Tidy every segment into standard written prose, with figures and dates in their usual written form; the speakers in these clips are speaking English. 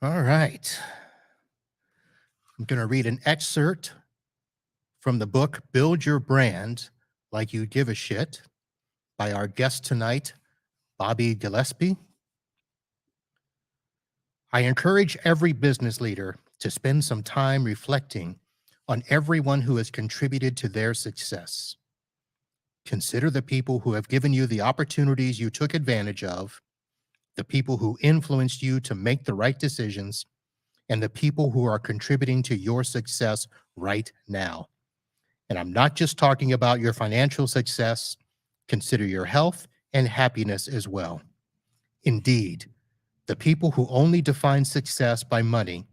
All right. I'm going to read an excerpt from the book Build Your Brand Like You Give a Shit by our guest tonight, Bobby Gillespie. I encourage every business leader to spend some time reflecting on everyone who has contributed to their success. Consider the people who have given you the opportunities you took advantage of, the people who influenced you to make the right decisions, and the people who are contributing to your success right now. And I'm not just talking about your financial success. Consider your health and happiness as well. Indeed, the people who only define success by money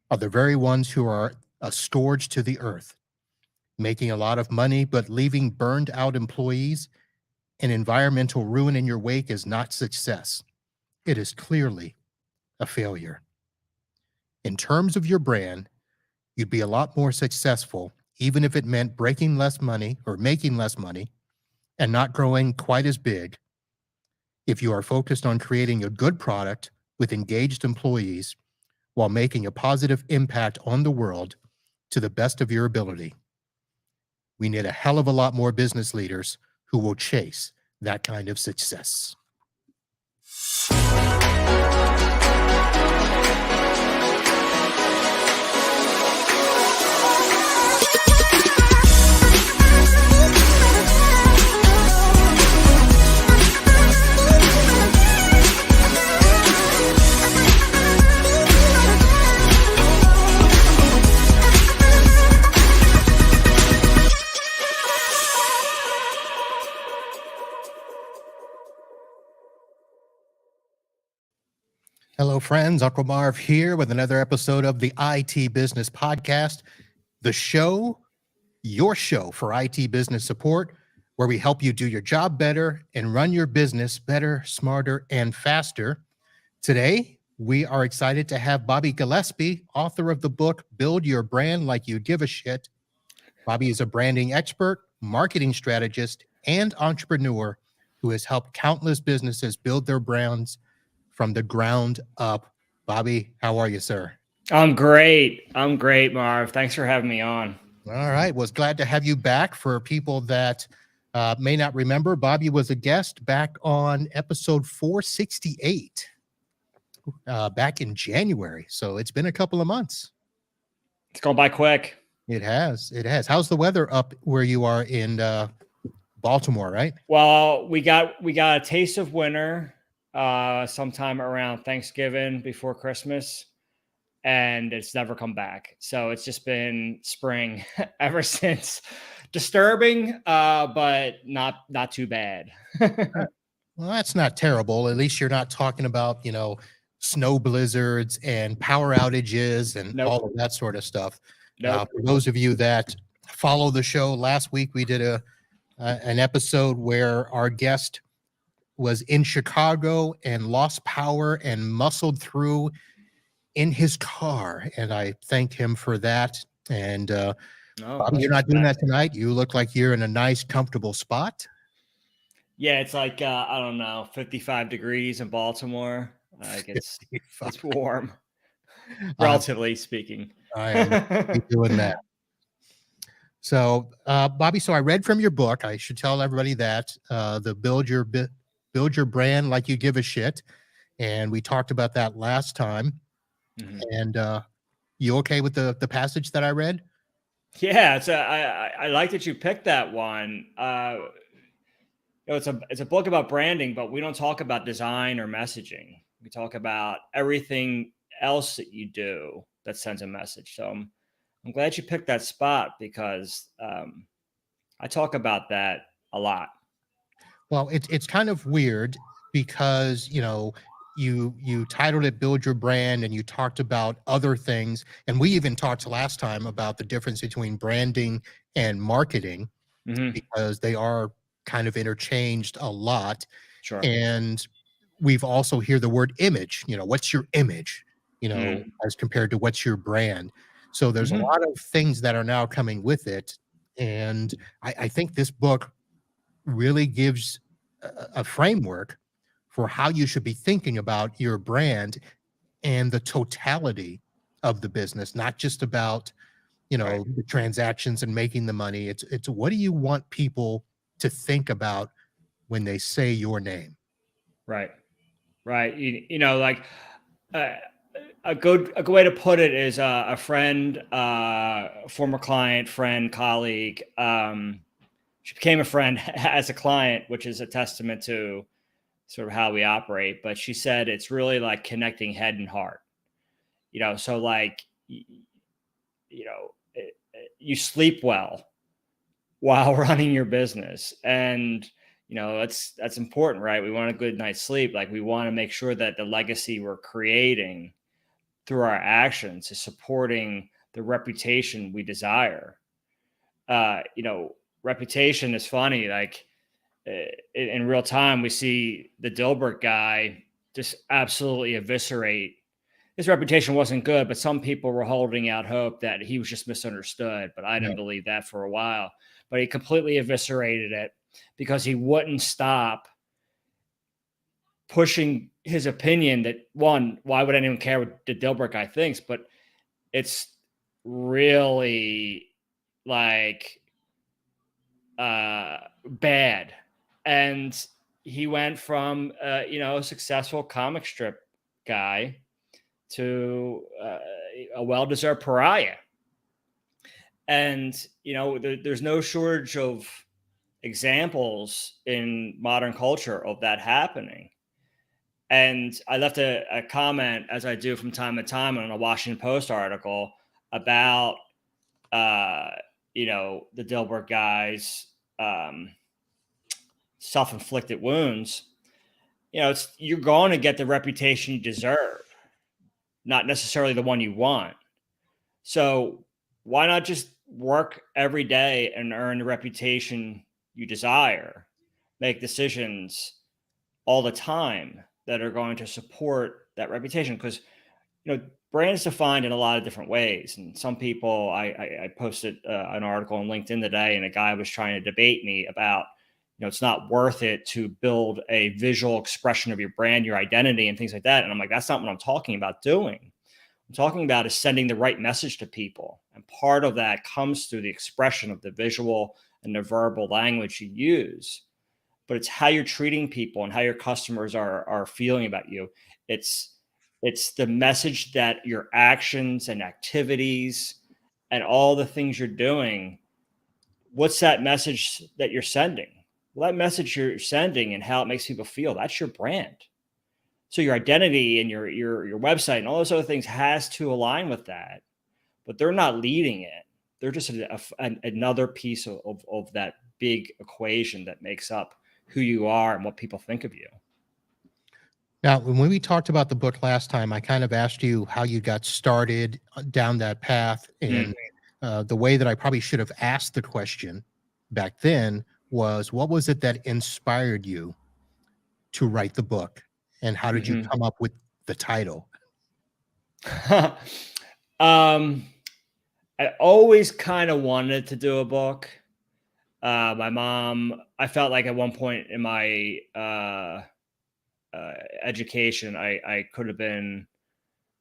are the very ones who are a scourge to the earth. Making a lot of money but leaving burned out employees and environmental ruin in your wake is not success. It is clearly a failure. In terms of your brand, you'd be a lot more successful, even if it meant breaking less money or making less money and not growing quite as big, if you are focused on creating a good product with engaged employees while making a positive impact on the world to the best of your ability. We need a hell of a lot more business leaders who will chase that kind of success. Hello, friends. Uncle Marv here with another episode of the IT Business Podcast, the show, your show for IT business support, where we help you do your job better and run your business better, smarter, and faster. Today, we are excited to have Bobby Gillespie, author of the book, Build Your Brand Like You Give a Shit. Bobby is a branding expert, marketing strategist, and entrepreneur who has helped countless businesses build their brands from the ground up. Bobby, how are you, sir? I'm great, Marv. Thanks for having me on. All right. Was glad to have you back. For people that may not remember, Bobby was a guest back on episode 468 back in January. So it's been a couple of months. It's gone by quick. It has. It has. How's the weather up where you are in Baltimore, right? Well, we got a taste of winter sometime around Thanksgiving before Christmas, and it's never come back. So it's just been spring ever since. Disturbing, but not too bad. Well, that's not terrible. At least you're not talking about, snow blizzards and power outages and all of that sort of stuff. For those of you that follow the show, last week we did an episode where our guest was in Chicago and lost power and muscled through in his car, and I thanked him for that. And Bobby, you're not doing that tonight. You look like you're in a nice, comfortable spot. Yeah, it's like I don't know, 55 degrees in Baltimore. Like it's warm, relatively speaking. I am doing that. So, Bobby, so I read from your book. I should tell everybody that the Build Your Brand Like You Give a Shit, and we talked about that last time. Mm-hmm. And you okay with the passage that I read? Yeah, I like that you picked that one. It's a book about branding, but we don't talk about design or messaging. We talk about everything else that you do that sends a message. So I'm glad you picked that spot because I talk about that a lot. Well, it's kind of weird because, you titled it Build Your Brand and you talked about other things. And we even talked last time about the difference between branding and marketing, mm-hmm. because they are kind of interchanged a lot. Sure. And we've also hear the word image, what's your image, as compared to what's your brand. So there's mm-hmm. a lot of things that are now coming with it. And I think this book really gives a framework for how you should be thinking about your brand and the totality of the business, not just about, Right. the transactions and making the money. It's what do you want people to think about when they say your name? Right. Right. Like uh, a good way to put it is a friend, former client, friend, colleague. She became a friend as a client, which is a testament to sort of how we operate. But she said it's really like connecting head and heart. So like you sleep well while running your business, and that's important, right? We want a good night's sleep. Like, we want to make sure that the legacy we're creating through our actions is supporting the reputation we desire. uh you know Reputation is funny. Like, in real time, we see the Dilbert guy just absolutely eviscerate. His reputation wasn't good, but some people were holding out hope that he was just misunderstood. But I Yeah. didn't believe that for a while. But he completely eviscerated it because he wouldn't stop pushing his opinion that, one, why would anyone care what the Dilbert guy thinks? But it's really like bad. And he went from a successful comic strip guy to a well-deserved pariah. And there's no shortage of examples in modern culture of that happening. And I left a comment, as I do from time to time, on a Washington Post article about the Dilbert guy's um, self-inflicted wounds. You're going to get the reputation you deserve, not necessarily the one you want. So why not just work every day and earn the reputation you desire? Make decisions all the time that are going to support that reputation. Because brand's defined in a lot of different ways, and some people, I posted an article on LinkedIn today, and a guy was trying to debate me about it's not worth it to build a visual expression of your brand, your identity, and things like that. And I'm like, that's not what I'm talking about doing. I'm talking about is sending the right message to people. And part of that comes through the expression of the visual and the verbal language you use. But it's how you're treating people and how your customers are feeling about you. It's the message that your actions and activities and all the things you're doing, what's that message that you're sending? Well, that message you're sending and how it makes people feel, that's your brand. So your identity and your website and all those other things has to align with that, but they're not leading it. They're just another piece of that big equation that makes up who you are and what people think of you. Now, when we talked about the book last time, I kind of asked you how you got started down that path. Mm. And the way that I probably should have asked the question back then was, what was it that inspired you to write the book? And how did you Hmm. come up with the title? um, I always kind of wanted to do a book. My mom, I felt like at one point in my education, I could have been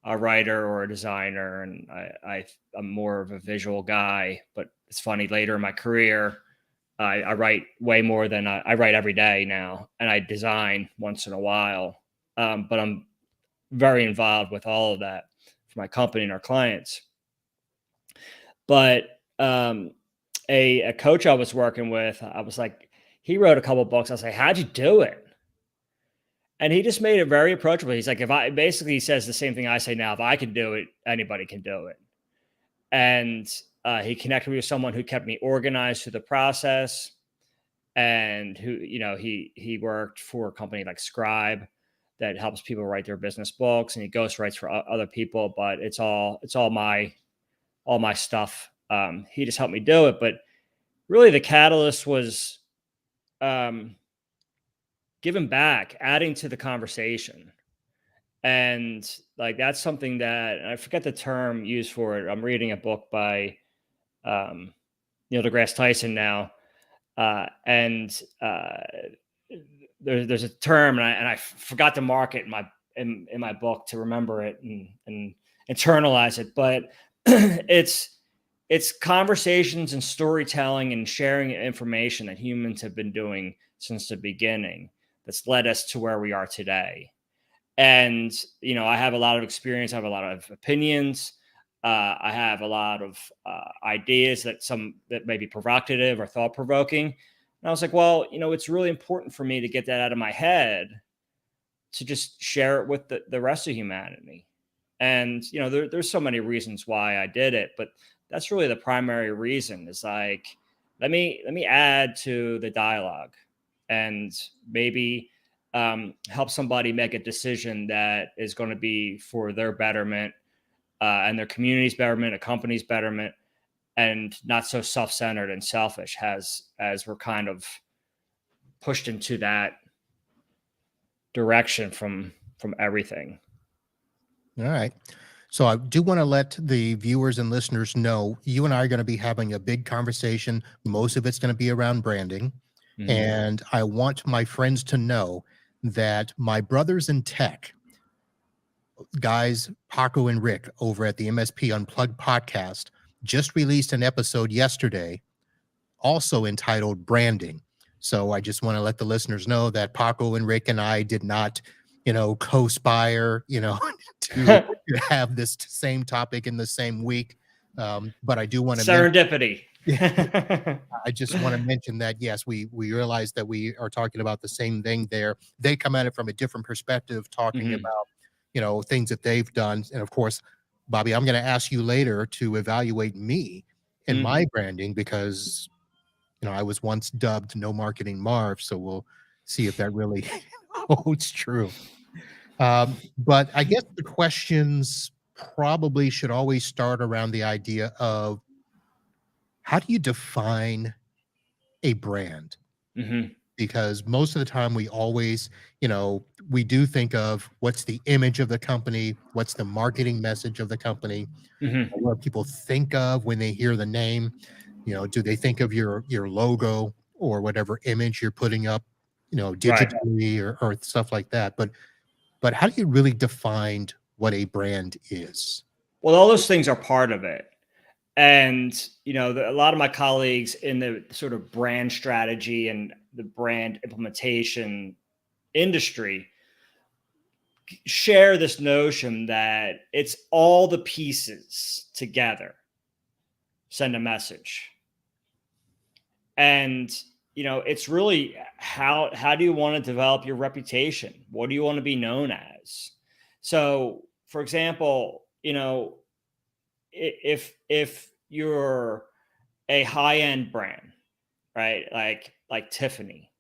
a writer or a designer, and I'm more of a visual guy. But it's funny, later in my career, I write way more than I write every day now, and I design once in a while. But I'm very involved with all of that for my company and our clients. But a coach I was working with, I was like, he wrote a couple books. I was like, how'd you do it? And he just made it very approachable. He's like, if I basically, he says the same thing I say now. If I can do it, anybody can do it. And he connected me with someone who kept me organized through the process, and who, he worked for a company like Scribe that helps people write their business books, and he ghostwrites for other people. But it's all my stuff. He just helped me do it. But really, the catalyst was um, giving back, adding to the conversation. And like, that's something that, and I forget the term used for it. I'm reading a book by um, Neil deGrasse Tyson now, and there's a term, and I forgot to mark it in in my book to remember it and internalize it. But it's conversations and storytelling and sharing information that humans have been doing since the beginning that's led us to where we are today. And I have a lot of experience. I have a lot of opinions. I have a lot of ideas that may be provocative or thought provoking. And I was like, well, it's really important for me to get that out of my head to just share it with the rest of humanity. And there's so many reasons why I did it, but that's really the primary reason. Is like, let me add to the dialogue, and maybe help somebody make a decision that is going to be for their betterment, and their community's betterment, a company's betterment, and not so self-centered and selfish as we're kind of pushed into that direction from everything. All right. So I do want to let the viewers and listeners know you and I are going to be having a big conversation. Most of it's going to be around branding. Mhm. And I want my friends to know that my brothers in tech, guys, Paco and Rick over at the MSP Unplugged podcast, just released an episode yesterday, also entitled Branding. So I just want to let the listeners know that Paco and Rick and I did not, co-spire, to have this same topic in the same week. But I do want to Serendipity. I just want to mention that, yes, we realize that we are talking about the same thing there. They come at it from a different perspective, talking Mhm. about, things that they've done. And of course, Bobby, I'm going to ask you later to evaluate me in Mm. my branding because, I was once dubbed No Marketing Marv. So we'll see if that really holds true. But I guess the questions probably should always start around the idea of how do you define a brand? Mhm. Because most of the time we always, we do think of what's the image of the company, what's the marketing message of the company, Mhm. what people think of when they hear the name. Do they think of your logo or whatever image you're putting up, Right. digitally or stuff like that. But how do you really define what a brand is? Well, all those things are part of it. And, a lot of my colleagues in the sort of brand strategy and the brand implementation industry share this notion that it's all the pieces together send a message. And, it's really how do you want to develop your reputation? What do you want to be known as? So, for example, if you're a high-end brand, right? Like Tiffany.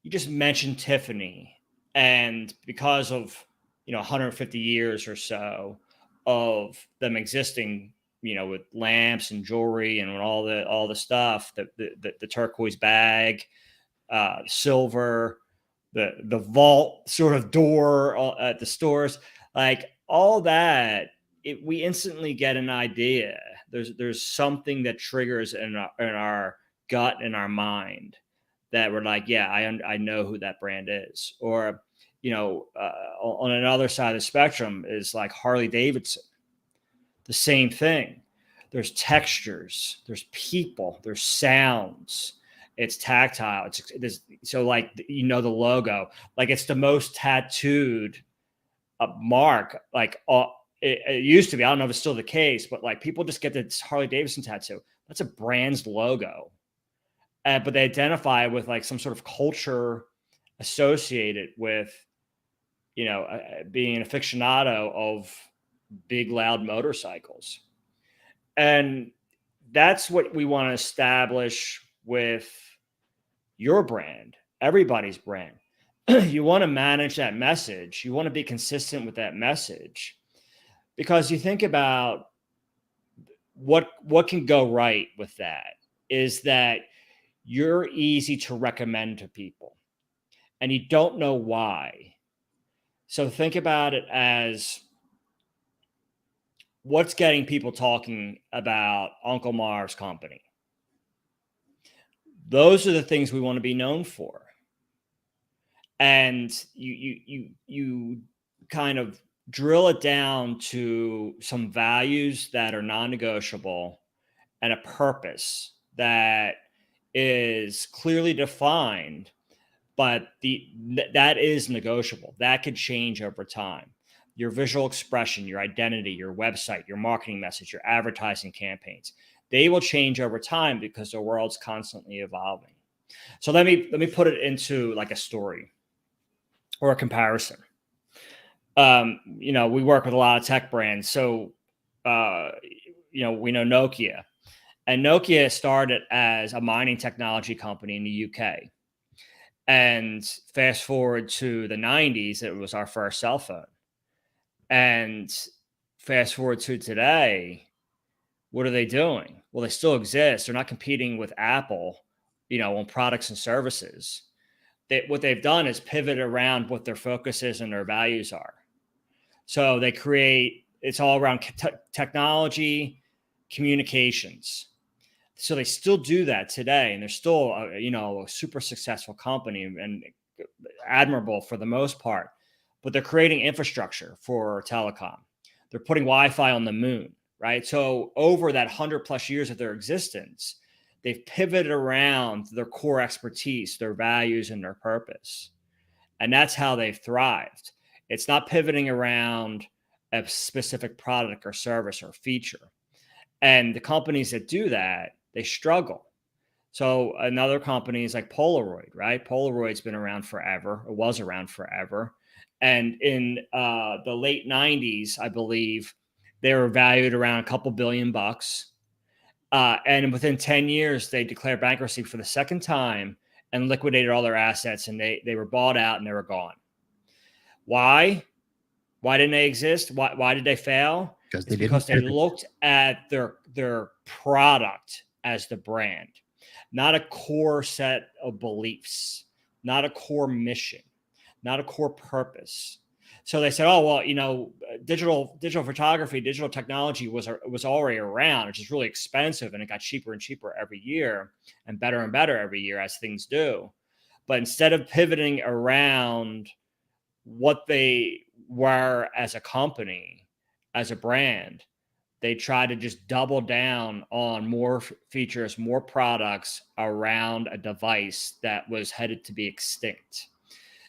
You just mentioned Tiffany, and because of 150 years or so of them existing, with lamps and jewelry and all the stuff, the turquoise bag, silver, the vault sort of door at the stores, like all that, we instantly get an idea. There's something that triggers in our gut, in our mind, that we're like, yeah, I know who that brand is. Or on another side of the spectrum is like Harley Davidson. The same thing. There's textures, there's people, there's sounds. It's tactile. So like the logo, like it's the most tattooed mark. Like it used to be. I don't know if it's still the case, but like people just get this Harley Davidson tattoo. That's a brand's logo, but they identify with like some sort of culture associated with being an aficionado of big loud motorcycles. And that's what we want to establish with your brand, everybody's brand. You want to manage that message. You want to be consistent with that message, because you think about what can go right with that is that you're easy to recommend to people and you don't know why. So think about it as what's getting people talking about Uncle Mar's company. Those are the things we want to be known for. And you kind of drill it down to some values that are non-negotiable and a purpose that is clearly defined, but that is negotiable. That could change over time. Your visual expression, your identity, your website, your marketing message, your advertising campaigns, they will change over time because the world's constantly evolving. So let me put it into like a story or a comparison. We work with a lot of tech brands. So, we know Nokia, and Nokia started as a mining technology company in the UK. And fast forward to the 90s, it was our first cell phone. And fast forward to today, what are they doing? Well, they still exist. They're not competing with Apple, on products and services. What they've done is pivot around what their focus is and their values are. So it's all around technology, communications. So they still do that today, and they're still, a super successful company and admirable for the most part. But they're creating infrastructure for telecom. They're putting Wi-Fi on the moon, right? So over that 100+ years of their existence, they've pivoted around their core expertise, their values, and their purpose. And that's how they've thrived. It's not pivoting around a specific product or service or feature. And the companies that do that, they struggle. So another company is like Polaroid, right? Polaroid's been around forever. It was around forever. And in the late 90s, I believe, they were valued around a couple $2 billion. And within 10 years, they declared bankruptcy for the second time and liquidated all their assets, and they were bought out and they were gone. Why? Why didn't they exist? Why did they fail? Because they looked at their product as the brand, not a core set of beliefs, not a core mission, not a core purpose. So they said, oh, well, digital photography, digital technology was already around. It's just really expensive, and it got cheaper and cheaper every year and better every year, as things do. But instead of pivoting around what they were as a company, as a brand, they try to just double down on more features, more products around a device that was headed to be extinct.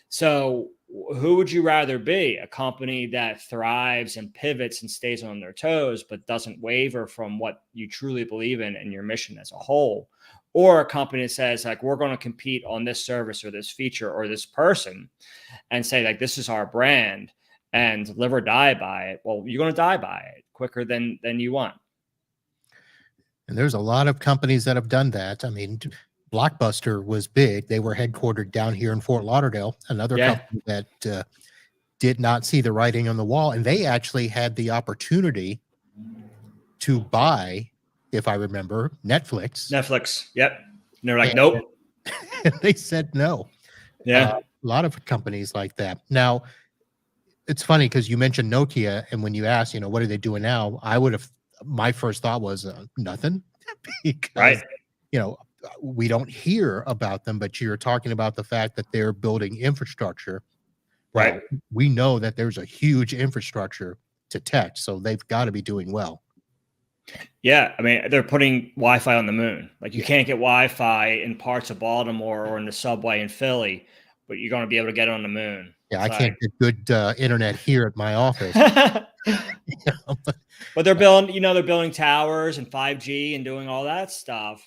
So who would you rather be? A company that thrives and pivots and stays on their toes, but doesn't waver from what you truly believe in and your mission as a whole? Or a company that says, like, we're going to compete on this service or this feature or this person and say, like, this is our brand and live or die by it. Well, you're going to die by it quicker than you want. And there's a lot of companies that have done that. I mean, Blockbuster was big. They were headquartered down here in Fort Lauderdale, another company that did not see the writing on the wall. And they actually had the opportunity to buy, if I remember, Netflix. Yep. And they're like, nope. They said no. Yeah. A lot of companies like that. Now, it's funny because you mentioned Nokia, and when you asked, what are they doing now? My first thought was nothing, because, we don't hear about them, but you're talking about the fact that they're building infrastructure. Right. Well, we know that there's a huge infrastructure to tech, so they've got to be doing well. Yeah. I mean, they're putting Wi-Fi on the moon. Like, you can't get Wi-Fi in parts of Baltimore or in the subway in Philly, but you're going to be able to get it on the moon. Yeah, I can't get good internet here at my office. But they're building towers and 5G and doing all that stuff,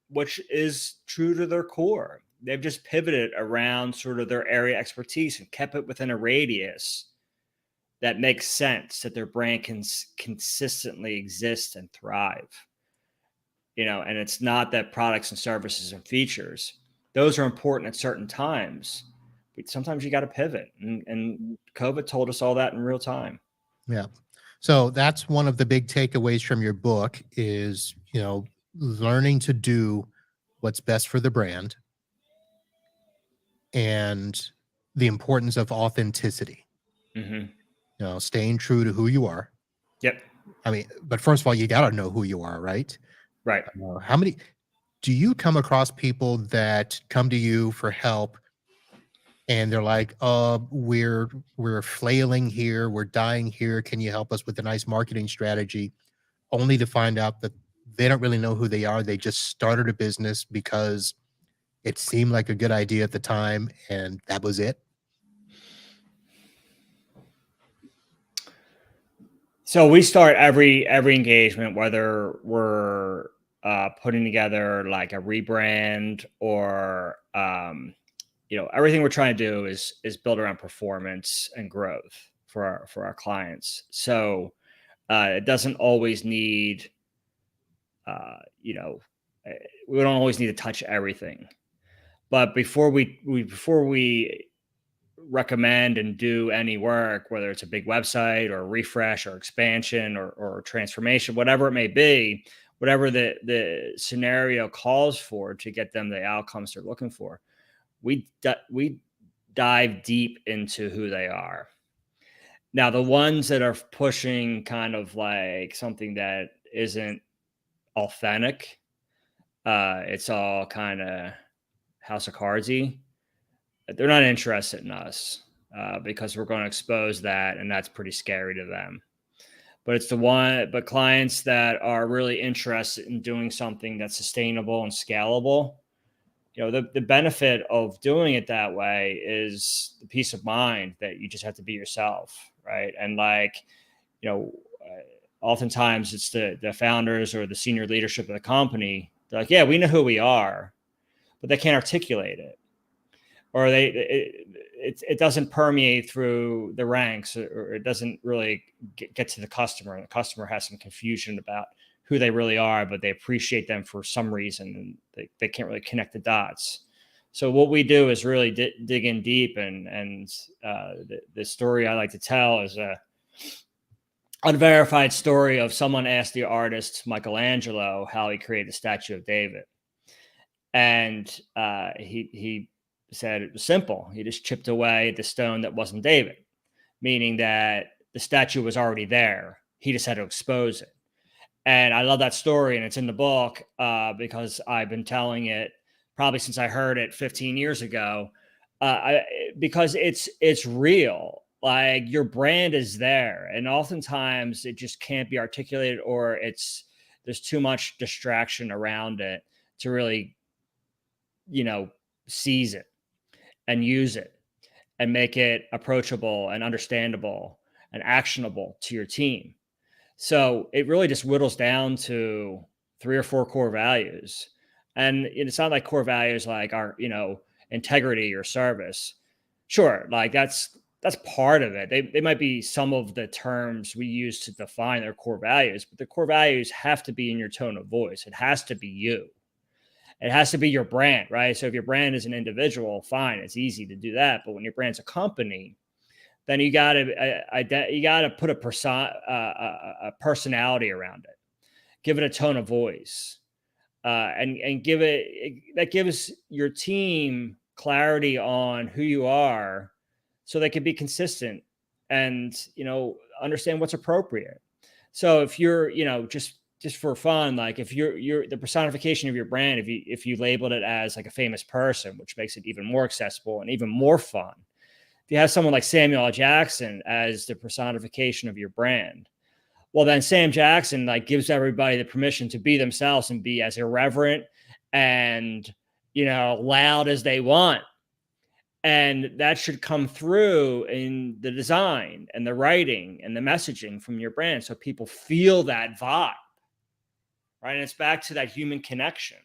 which is true to their core. They've just pivoted around sort of their area expertise and kept it within a radius that makes sense, that their brand can consistently exist and thrive. And it's not that products and services and features, those are important at certain times, but sometimes you got to pivot. And COVID told us all that in real time. Yeah. So that's one of the big takeaways from your book is, learning to do what's best for the brand and the importance of authenticity. Mm-hmm. Staying true to who you are. Yep. I mean, but first of all, you got to know who you are, right? Right. Do you come across people that come to you for help and they're like, we're flailing here, we're dying here. Can you help us with a nice marketing strategy? Only to find out that they don't really know who they are. They just started a business because it seemed like a good idea at the time, and that was it. So we start every engagement, whether we're putting together like a rebrand or everything we're trying to do is build around performance and growth for our clients. So it doesn't always need uh, you know we don't always need to touch everything, but before we recommend and do any work, whether it's a big website or a refresh or expansion or transformation, whatever it may be, whatever the scenario calls for to get them the outcomes they're looking for, we dive deep into who they are. Now, the ones that are pushing kind of like something that isn't authentic, it's all kind of house of cardsy. They're not interested in us because we're going to expose that, and that's pretty scary to them. But but clients that are really interested in doing something that's sustainable and scalable, the benefit of doing it that way is the peace of mind that you just have to be yourself, right? And like, you know, oftentimes it's the founders or the senior leadership of the company. They're like, yeah, we know who we are, but they can't articulate it, or it doesn't permeate through the ranks, or it doesn't really get to the customer, and the customer has some confusion about who they really are, but they appreciate them for some reason, and they can't really connect the dots. So what we do is really dig in deep, and the story I like to tell is a unverified story of someone asked the artist Michelangelo how he created the statue of David, and he said it was simple. He just chipped away at the stone that wasn't David, meaning that the statue was already there. He just had to expose it. And I love that story, and it's in the book because I've been telling it probably since I heard it 15 years ago. Because it's real. Like, your brand is there, and oftentimes it just can't be articulated, or there's too much distraction around it to really, seize it and use it and make it approachable and understandable and actionable to your team. So it really just whittles down to 3 or 4 core values. And it's not like core values like our, integrity or service. Sure, like that's part of it. They might be some of the terms we use to define their core values, but the core values have to be in your tone of voice. It has to be you. It has to be your brand, right? So if your brand is an individual, fine, it's easy to do that. But when your brand's a company, then you got to put a personality around it, give it a tone of voice, and that gives your team clarity on who you are, so they can be consistent and understand what's appropriate. So if you're just for fun, like if you're the personification of your brand, if you labeled it as like a famous person, which makes it even more accessible and even more fun. If you have someone like Samuel L. Jackson as the personification of your brand, well, then Sam Jackson like gives everybody the permission to be themselves and be as irreverent and loud as they want. And that should come through in the design and the writing and the messaging from your brand, so people feel that vibe, right? And it's back to that human connection.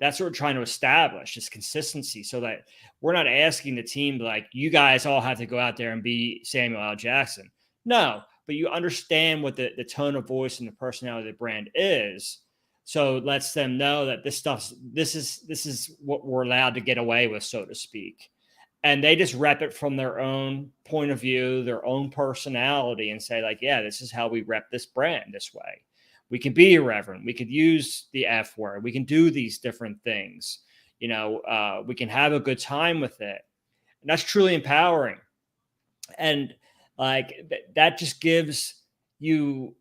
That's what we're trying to establish, is consistency, so that we're not asking the team like, you guys all have to go out there and be Samuel L. Jackson. No, but you understand what the tone of voice and the personality of the brand is. So it lets them know that this is what we're allowed to get away with, so to speak. And they just rep it from their own point of view, their own personality, and say like, yeah, this is how we rep this brand this way. We can be irreverent. We could use the F word. We can do these different things. We can have a good time with it. And that's truly empowering. And like that just gives you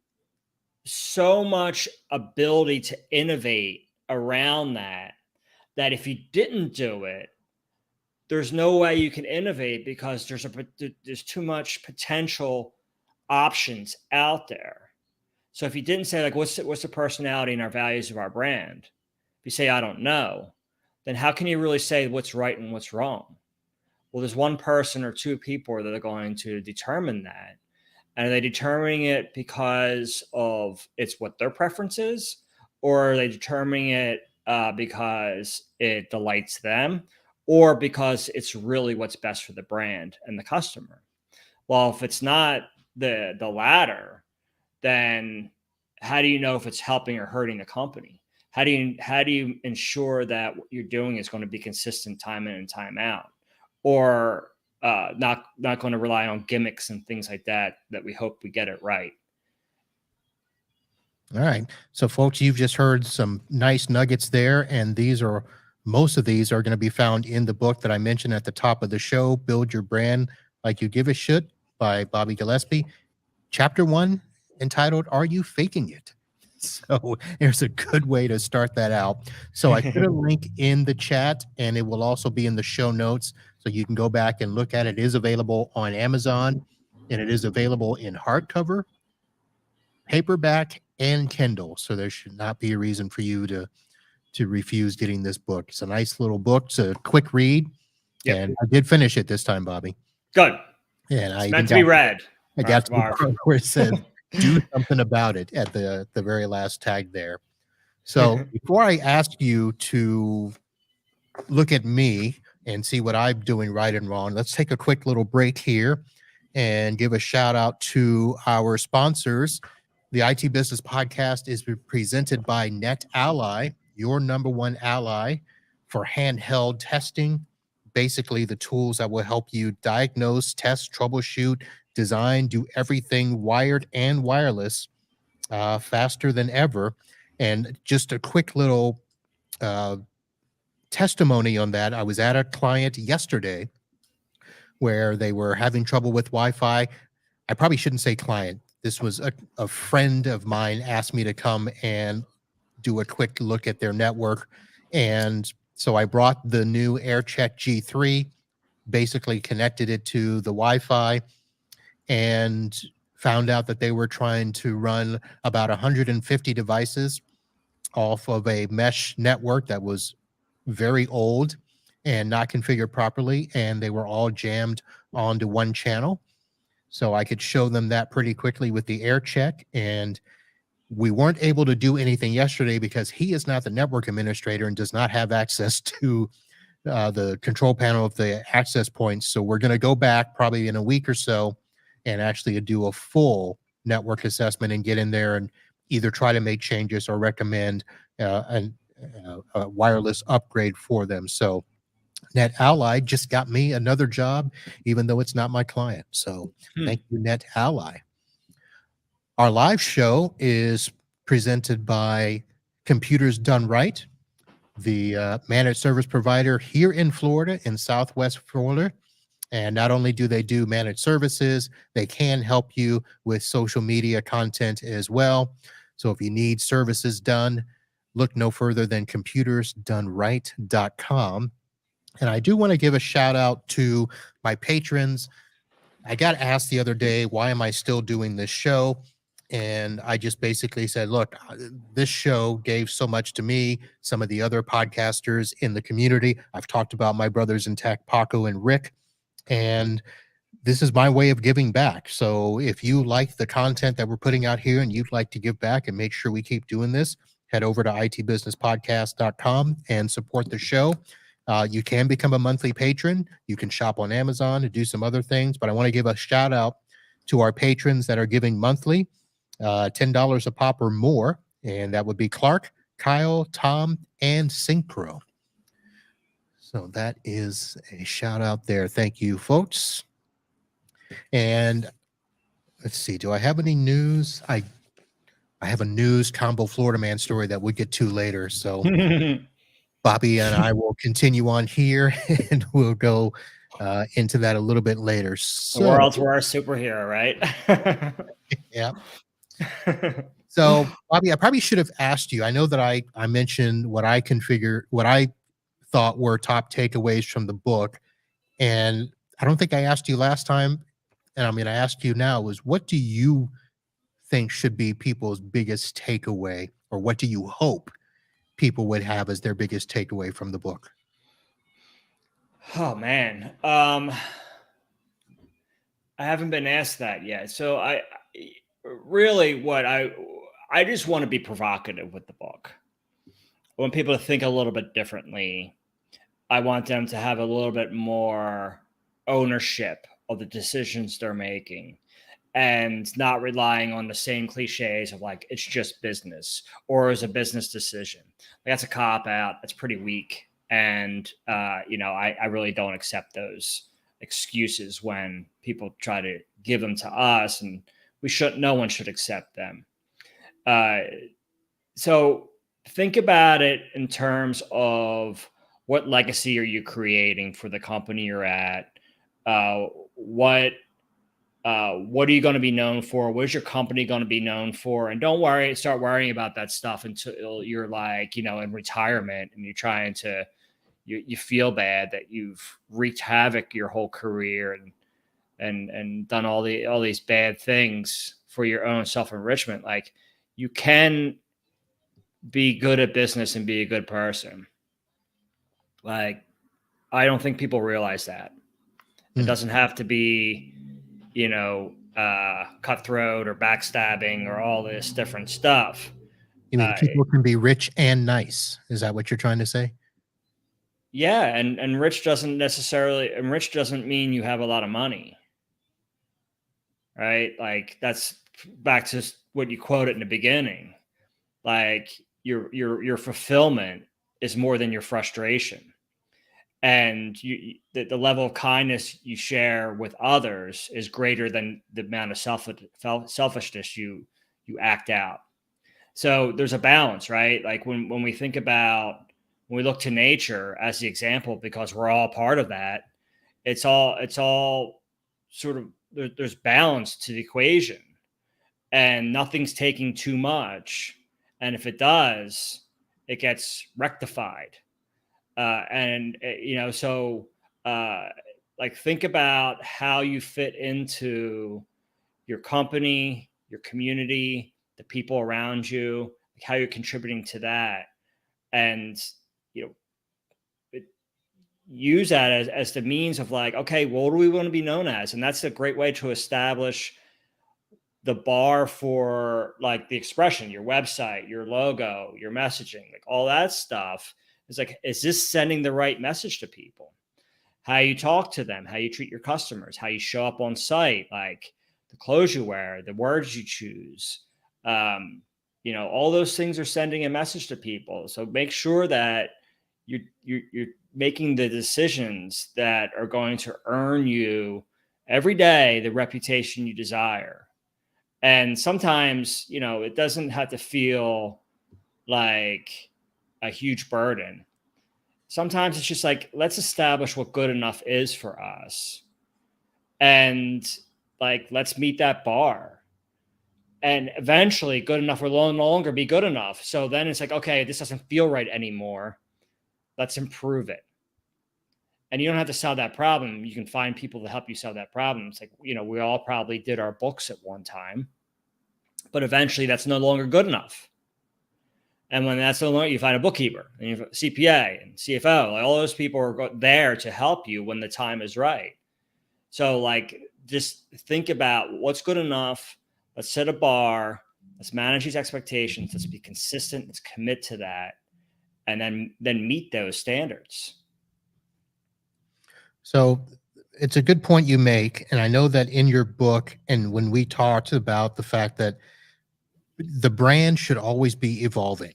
so much ability to innovate around that if you didn't do it, there's no way you can innovate because there's too much potential options out there. So if you didn't say like what's the personality and our values of our brand, if you say I don't know, then how can you really say what's right and what's wrong? Well, there's one person or two people that are going to determine that. And are they determining it because of it's what their preference is, or are they determining it because it delights them, or because it's really what's best for the brand and the customer? Well, if it's not the latter, then how do you know if it's helping or hurting the company? How do you ensure that what you're doing is going to be consistent time in and time out, or not going to rely on gimmicks and things like that we hope we get it right? All right. So, folks, you've just heard some nice nuggets there, and most of these are going to be found in the book that I mentioned at the top of the show, Build Your Brand Like You Give a Shit by Bobby Gillespie. Chapter 1, entitled Are You Faking It? So there's a good way to start that out. So I put a link in the chat, and it will also be in the show notes, so you can go back and look at it. It is available on Amazon, and it is available in hardcover, paperback, and Kindle. So there should not be a reason for you to refuse getting this book. It's a nice little book. It's a quick read. Yep. And I did finish it this time, Bobby. Good. And It's meant to be read. I got to the part where it says do something about it at the very last tag there. So before I ask you to look at me and see what I'm doing right and wrong, let's take a quick little break here and give a shout out to our sponsors. The IT Business Podcast is presented by NetAlly, your number one ally for handheld testing. Basically, the tools that will help you diagnose, test, troubleshoot, design, do everything wired and wireless faster than ever. And just a quick little testimony on that. I was at a client yesterday where they were having trouble with Wi-Fi. I probably shouldn't say client. This was a friend of mine asked me to come and do a quick look at their network. And so I brought the new AirCheck G3, basically connected it to the Wi-Fi, and found out that they were trying to run about 150 devices off of a mesh network that was very old and not configured properly, and they were all jammed onto one channel. So I could show them that pretty quickly with the AirCheck. And we weren't able to do anything yesterday because he is not the network administrator and does not have access to the control panel of the access points. So we're going to go back probably in a week or so and actually do a full network assessment and get in there and either try to make changes or recommend a wireless upgrade for them. So NetAlly just got me another job, even though it's not my client. So thank you, NetAlly. Our live show is presented by Computers Done Right, the managed service provider here in Florida, in Southwest Florida. And not only do they do managed services, they can help you with social media content as well. So if you need services done, look no further than computersdoneright.com. And I do want to give a shout out to my patrons. I got asked the other day, why am I still doing this show? And I just basically said, look, this show gave so much to me, some of the other podcasters in the community. I've talked about my brothers in tech, Paco and Rick, and this is my way of giving back. So if you like the content that we're putting out here and you'd like to give back and make sure we keep doing this, head over to itbusinesspodcast.com and support the show. You can become a monthly patron. You can shop on Amazon and do some other things, but I want to give a shout out to our patrons that are giving monthly, $10 a pop or more, and that would be Clark, Kyle, Tom, and Synchro. So that is a shout out there. Thank you, folks. And let's see, do I have any news? I have a news combo Florida man story that we'll get to later. So Bobby and I will continue on here and we'll go into that a little bit later. So, the world's worst superhero, right? Yeah. So, Bobby, I probably should have asked you. I know that I mentioned what I thought were top takeaways from the book. And I don't think I asked you last time, and I'm going to ask you now, is what do you think should be people's biggest takeaway, or what do you hope people would have as their biggest takeaway from the book? Oh man, I haven't been asked that yet. So really what I just want to be provocative with the book. I want people to think a little bit differently. I want them to have a little bit more ownership of the decisions they're making and not relying on the same cliches of like it's just business or is a business decision. Like, that's a cop out. That's pretty weak. And I really don't accept those excuses when people try to give them to us, and we should. No one should accept them. Uh, so think about it in terms of what legacy are you creating for the company you're at? Uh, what what are you going to be known for? What is your company going to be known for? And don't worry, start worrying about that stuff until you're like, in retirement and you're trying to, you feel bad that you've wreaked havoc your whole career and done all these bad things for your own self enrichment. Like, you can be good at business and be a good person. Like, I don't think people realize that. It Hmm. doesn't have to be, cutthroat or backstabbing or all this different stuff. You mean Uh, people can be rich and nice? Is that what you're trying to say? yeah, and rich doesn't mean you have a lot of money, right? Like, that's back to what you quoted in the beginning. Like, your fulfillment is more than your frustration, and the level of kindness you share with others is greater than the amount of selfishness you act out. So there's a balance, right? Like, when we think about, when we look to nature as the example, because we're all part of that, it's all sort of, there's balance to the equation, and nothing's taking too much. And if it does, it gets rectified. And so uh, like, think about how you fit into your company, your community, the people around you, like how you're contributing to that, and you know it, use that as the means of like, okay, well, what do we want to be known as? And that's a great way to establish the bar for like the expression, your website, your logo, your messaging, like all that stuff. Is like, is this sending the right message to people? How you talk to them, how you treat your customers, how you show up on site, like the clothes you wear, the words you choose. All those things are sending a message to people. So make sure that you're making the decisions that are going to earn you every day the reputation you desire. And sometimes, it doesn't have to feel like a huge burden. Sometimes it's just like, let's establish what good enough is for us. And like, let's meet that bar. And eventually, good enough will no longer be good enough. So then it's like, okay, this doesn't feel right anymore. Let's improve it. And you don't have to solve that problem. You can find people to help you solve that problem. It's like, we all probably did our books at one time, but eventually that's no longer good enough. And when that's no longer, you find a bookkeeper and you have a CPA and CFO. Like, all those people are there to help you when the time is right. So like, just think about what's good enough. Let's set a bar. Let's manage these expectations. Let's be consistent. Let's commit to that, and then meet those standards. So it's a good point you make. And I know that in your book, and when we talked about the fact that the brand should always be evolving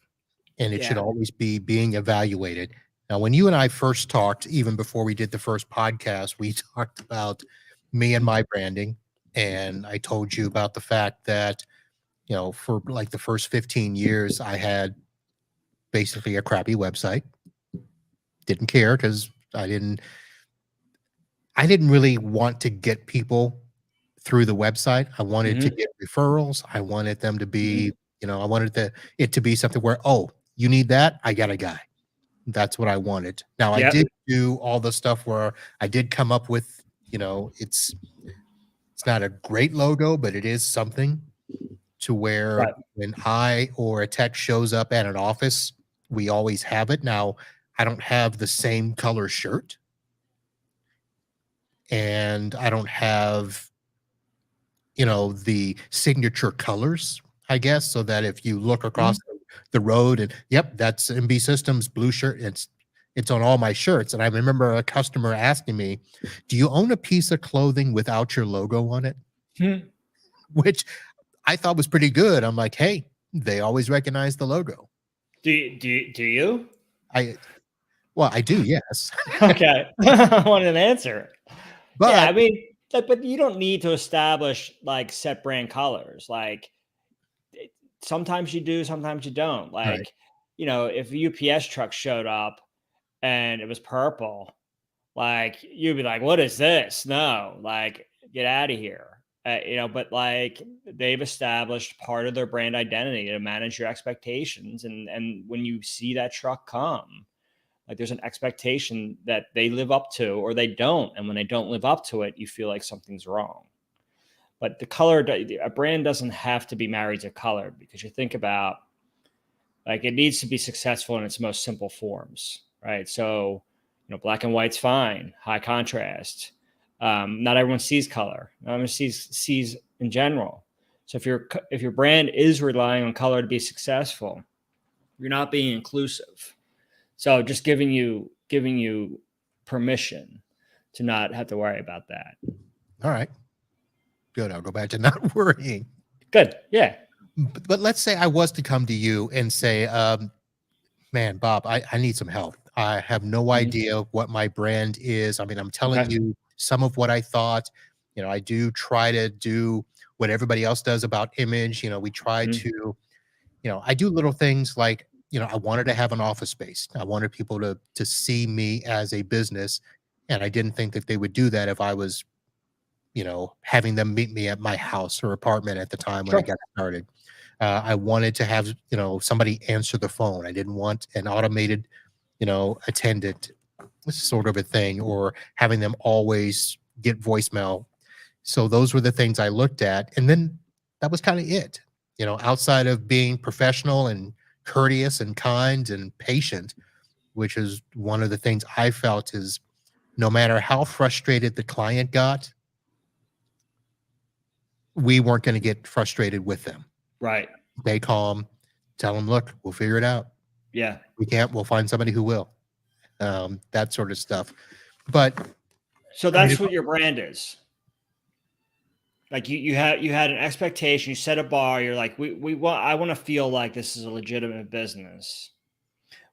and it should Yeah. always be being evaluated. Now, when you and I first talked, even before we did the first podcast, we talked about me and my branding. And I told you about the fact that, for like the first 15 years, I had basically a crappy website. Didn't care because I didn't really want to get people through the website. I wanted to Hmm. get referrals. I wanted them to Hmm. be, I wanted it to be something where, oh, you need that? I got a guy. That's what I wanted. Now I Yep. did do all the stuff where I did come up with, it's not a great logo, but it is something to where Right. when I or a tech shows up at an office, we always have it. Now, I don't have the same color shirt and I don't have, the signature colors, I guess, so that if you look across Mhm. the road and yep, that's MB Systems blue shirt. It's on all my shirts. And I remember a customer asking me, "Do you own a piece of clothing without your logo on it?" Hmm. Which I thought was pretty good. I'm like, "Hey, they always recognize the logo." Do you? I well, I do, yes. Okay. I wanted an answer. Yeah, But I mean, but you don't need to establish like set brand colors. Like it- sometimes you do, sometimes you don't. right. Like, if a UPS truck showed up and it was purple, like you'd be like, "What is this? No, like get out of here." But like they've established part of their brand identity to manage your expectations, and when you see that truck come, like there's an expectation that they live up to or they don't, and when they don't live up to it, you feel like something's wrong. But a brand doesn't have to be married to color because you think about like it needs to be successful in its most simple forms, right? So, black and white's fine, high contrast. Not everyone sees color. Not everyone sees in general. So if your brand is relying on color to be successful, you're not being inclusive. So just giving you permission to not have to worry about that. All right. Good. I'll go back to not worrying. Good. Yeah. But let's say I was to come to you and say, man, Bob, I need some help. I have no Mhm. idea what my brand is. I mean, I'm telling Okay. you some of what I thought. I do try to do what everybody else does about image. We try Mhm. to, I do little things like, I wanted to have an office space. I wanted people to see me as a business. And I didn't think that they would do that if I was, having them meet me at my house or apartment at the time when I Sure. got started. I wanted to have, somebody answer the phone. I didn't want an automated, attendant sort of a thing or having them always get voicemail. So those were the things I looked at. And then that was kind of it, outside of being professional and courteous and kind and patient, which is one of the things I felt is no matter how frustrated the client got, we weren't going to get frustrated with them. Right. Stay calm, tell them, look, we'll figure it out. Yeah. We can't, we'll find somebody who will. That sort of stuff. But So I mean, that's what your brand is. Like you had an expectation, you set a bar, you're like, we want I want to feel like this is a legitimate business.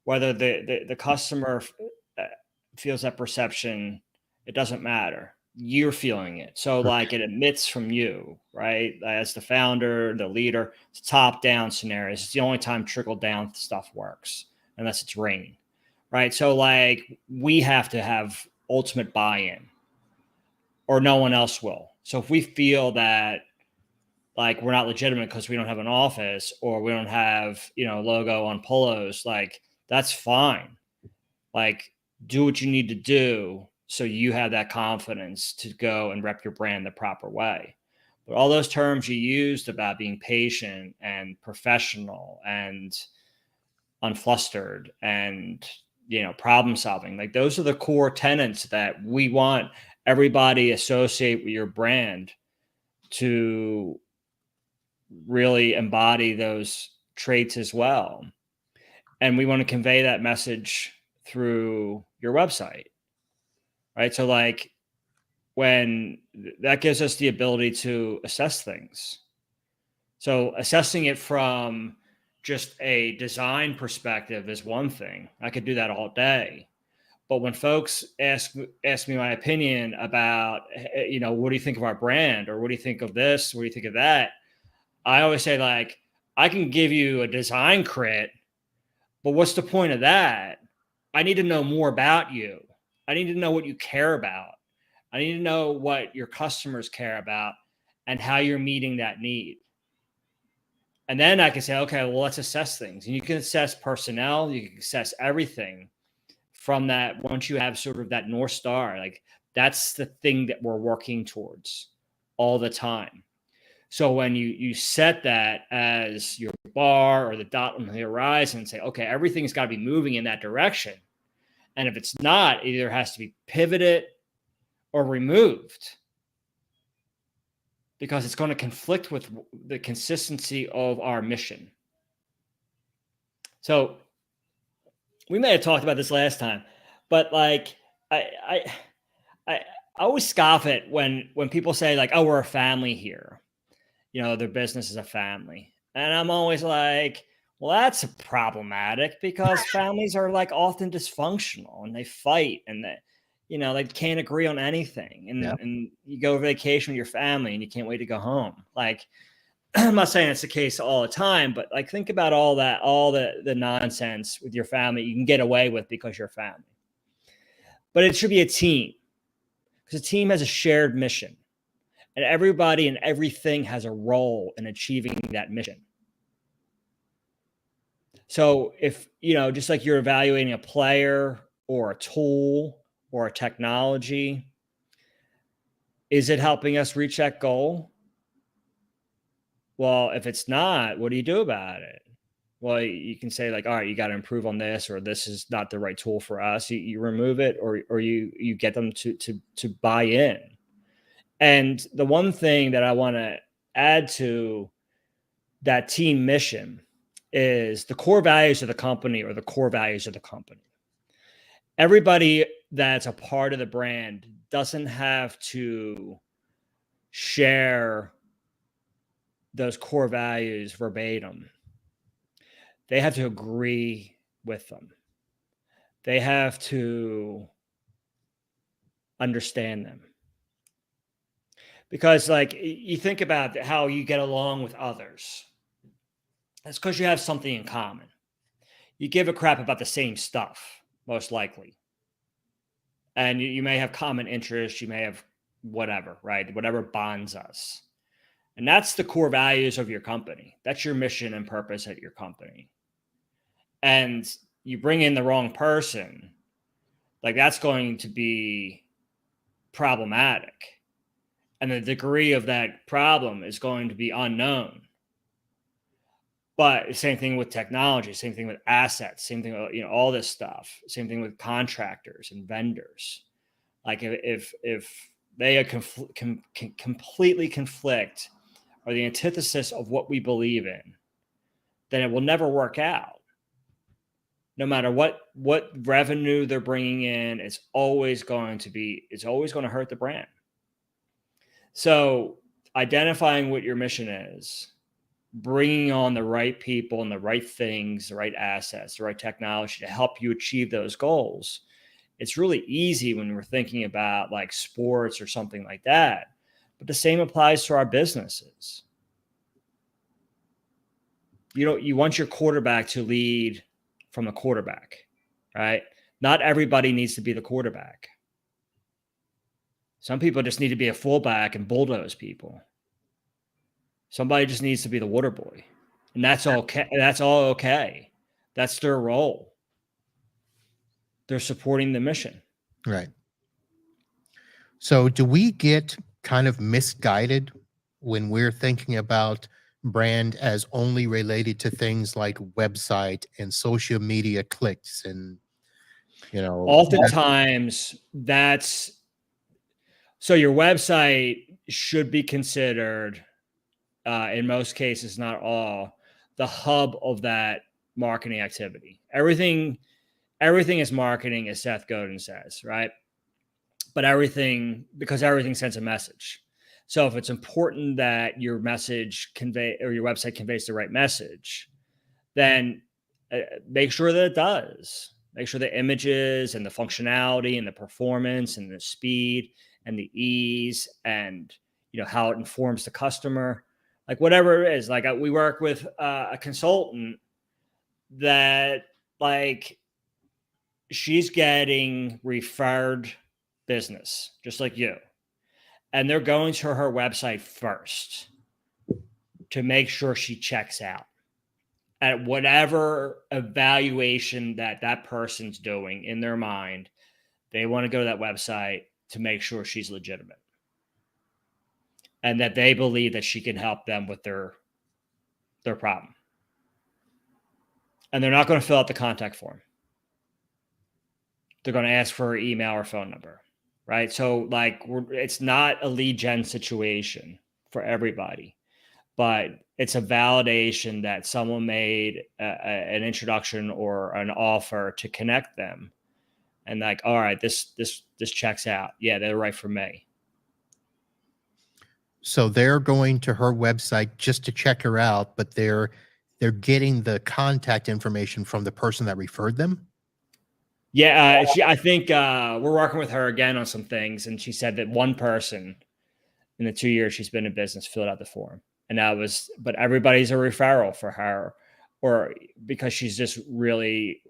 Whether the customer uh, feels that perception, it doesn't matter. You're feeling it. So like it emits from you, right? As the founder, the leader, it's top down scenarios. It's the only time trickle down stuff works, unless it's raining. Right. So like we have to have ultimate buy-in or no one else will. So if we feel that like we're not legitimate because we don't have an office or we don't have, logo on polos, like that's fine. Like do what you need to do so you have that confidence to go and rep your brand the proper way. But all those terms you used about being patient and professional and unflustered and problem solving, like those are the core tenets that we want everybody associate with your brand to really embody those traits as well. And we want to convey that message through your website, right? So, like, that gives us the ability to assess things. So, assessing it from just a design perspective is one thing. I could do that all day. But when folks ask me my opinion about, what do you think of our brand, or what do you think of this, what do you think of that? I always say, like, I can give you a design crit, but what's the point of that? I need to know more about you. I need to know what you care about. I need to know what your customers care about and how you're meeting that need. And then I can say, okay, well, let's assess things. And you can assess personnel, you can assess everything. from that, once you have sort of that North Star, like that's the thing that we're working towards all the time. So when you set that as your bar or the dot on the horizon and say, okay, everything's got to be moving in that direction. And if it's not, it either has to be pivoted or removed, because it's going to conflict with the consistency of our mission. So we may have talked about this last time, but like I always scoff at when people say like, oh, we're a family here. You know, their business is a family. And I'm always like, well, that's problematic, because families are like often dysfunctional and they fight and they can't agree on anything. And you go vacation with your family and you can't wait to go home. Like, I'm not saying it's the case all the time, but like, think about all the nonsense with your family you can get away with because you're family. But it should be a team, because a team has a shared mission. And everybody and everything has a role in achieving that mission. So if, just like you're evaluating a player or a tool or a technology, is it helping us reach that goal? Well, if it's not, what do you do about it? Well, you can say like, all right, you got to improve on this, or this is not the right tool for us. You remove it, or you get them to buy in. And the one thing that I want to add to that team mission is the core values of the company, or the core values of the company. Everybody that's a part of the brand doesn't have to share those core values verbatim. They have to agree with them. They have to understand them. Because like, you think about how you get along with others. That's because you have something in common. You give a crap about the same stuff, most likely. And you may have common interests. You may have whatever, right? Whatever bonds us. And that's the core values of your company. That's your mission and purpose at your company. And you bring in the wrong person, like that's going to be problematic. And the degree of that problem is going to be unknown. But same thing with technology, same thing with assets, same thing, all this stuff, same thing with contractors and vendors. Like if they completely conflict, or the antithesis of what we believe in, then it will never work out. No matter what revenue they're bringing in, it's always going to hurt the brand. So identifying what your mission is, bringing on the right people and the right things, the right assets, the right technology to help you achieve those goals. It's really easy when we're thinking about like sports or something like that, but the same applies to our businesses. You want your quarterback to lead from the quarterback, right? Not everybody needs to be the quarterback. Some people just need to be a fullback and bulldoze people. Somebody just needs to be the water boy, and that's okay. That's all okay. That's their role. They're supporting the mission. Right. So do we get kind of misguided when we're thinking about brand as only related to things like website and social media clicks and, oftentimes that's so your website should be considered, in most cases, not all, the hub of that marketing activity. Everything is marketing, as Seth Godin says, right? But because everything sends a message. So if it's important that your message or your website conveys the right message, then make sure that it does. Make sure the images and the functionality and the performance and the speed and the ease and how it informs the customer, like whatever it is. Like we work with a consultant that like she's getting referred business just like you, and they're going to her website first to make sure she checks out. at whatever evaluation that that person's doing in their mind. They want to go to that website to make sure she's legitimate and that they believe that she can help them with their problem. And they're not going to fill out the contact form. They're going to ask for her email or phone number, right? So like it's not a lead gen situation for everybody, but it's a validation that someone made an introduction or an offer to connect them, and like, all right, this checks out. Yeah, they're right for me. So they're going to her website just to check her out, but they're getting the contact information from the person that referred them. Yeah, I think we're working with her again on some things, and she said that one person in the 2 years she's been in business filled out the form, and that was, but everybody's a referral for her, or because she's just really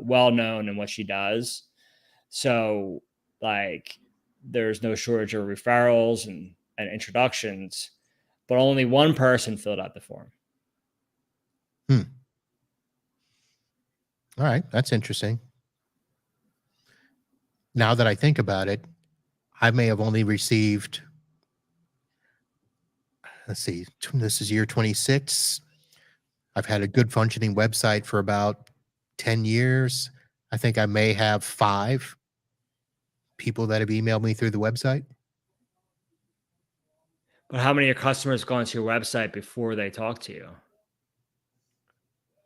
well known in what she does. So like, there's no shortage of referrals and introductions, but only one person filled out the form. All right, that's interesting. Now that I think about it, I may have only received, let's see, this is year 26. I've had a good functioning website for about 10 years. I think I may have 5 people that have emailed me through the website. But how many of your customers go onto your website before they talk to you?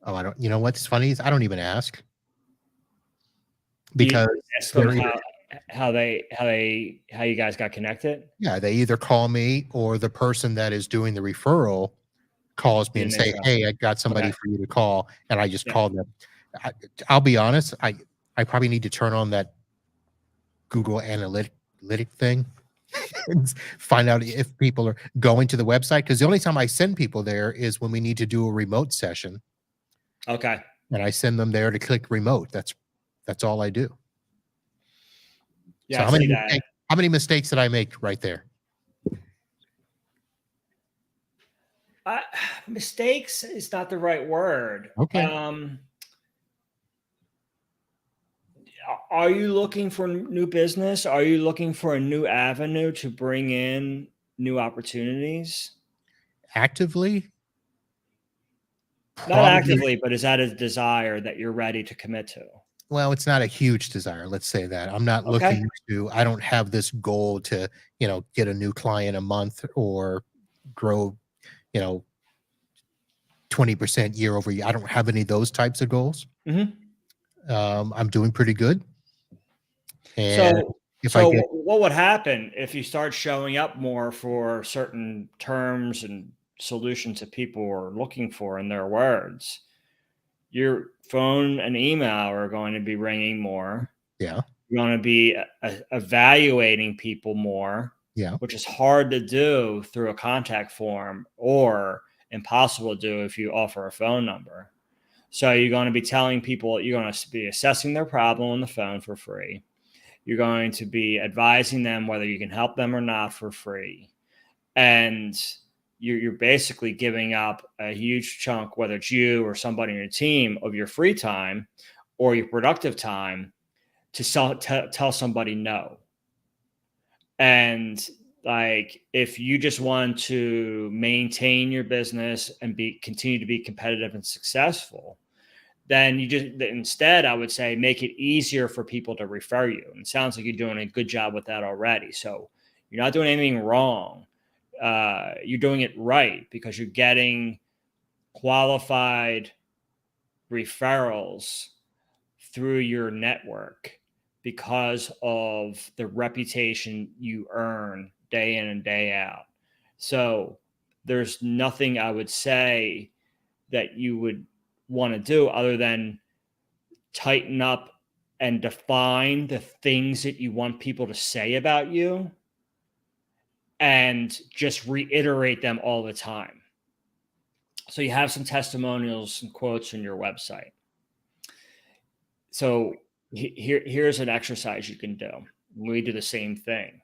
Oh, I don't, you know what's funny is I don't even ask, Do you because ask them they're either, how you guys got connected? yeah, they either call me or the person that is doing the referral calls me You and didn't say, intro. "Hey, I got somebody Okay. for you to call," and I just Yeah. call them. I, I'll be honest, I probably need to turn on that Google analytic thing and find out if people are going to the website, because the only time I send people there is when we need to do a remote session, Okay. and I send them there to click remote. That's all I do. Yeah, So I see that. how many mistakes did I make right there? Uh, Mistakes is not the right word. Okay. Are you looking for new business? Are you looking for a new avenue to bring in new opportunities? Actively, Not probably. actively, but is that a desire that you're ready to commit to? Well, it's not a huge desire, let's say that. I'm not Okay. looking to, I don't have this goal to, get a new client a month or grow, you know, 20% year over year. I don't have any of those types of goals. Mhm. I'm doing pretty good. And So, if I get, what would happen if you start showing up more for certain terms and solutions that people are looking for in their words? Your phone and email are going to be ringing more. yeah, You're going to be evaluating people more, yeah, which is hard to do through a contact form or impossible to do if you offer a phone number. So you're going to be telling people, you're going to be assessing their problem on the phone for free. You're going to be advising them whether you can help them or not for free. And you're basically giving up a huge chunk, whether it's you or somebody on your team, of your free time or your productive time to tell somebody no. And like, if you just want to maintain your business and continue to be competitive and successful, then instead, I would say, make it easier for people to refer you. And it sounds like you're doing a good job with that already. So you're not doing anything wrong. You're doing it right because you're getting qualified referrals through your network because of the reputation you earn day in and day out. So there's nothing I would say that you would want to do other than tighten up and define the things that you want people to say about you and just reiterate them all the time. So you have some testimonials and quotes on your website. So here's an exercise you can do. We do the same thing.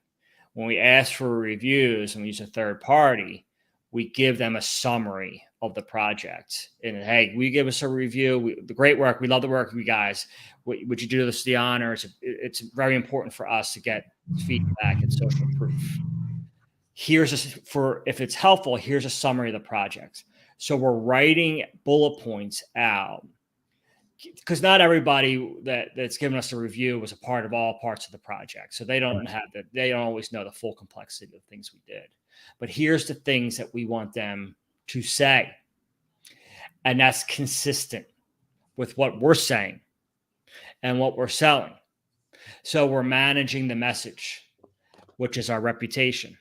When we ask for reviews and we use a third party, we give them a summary of the project. And hey, we give us a review. The great work. We love the work of you guys. Would you do this the honor? It's very important for us to get feedback and social proof. If it's helpful, here's a summary of the project. So we're writing bullet points out, because not everybody that's given us a review was a part of all parts of the project. So they don't always know the full complexity of the things we did. But here's the things that we want them to say. And that's consistent with what we're saying and what we're selling. So we're managing the message, which is our reputation.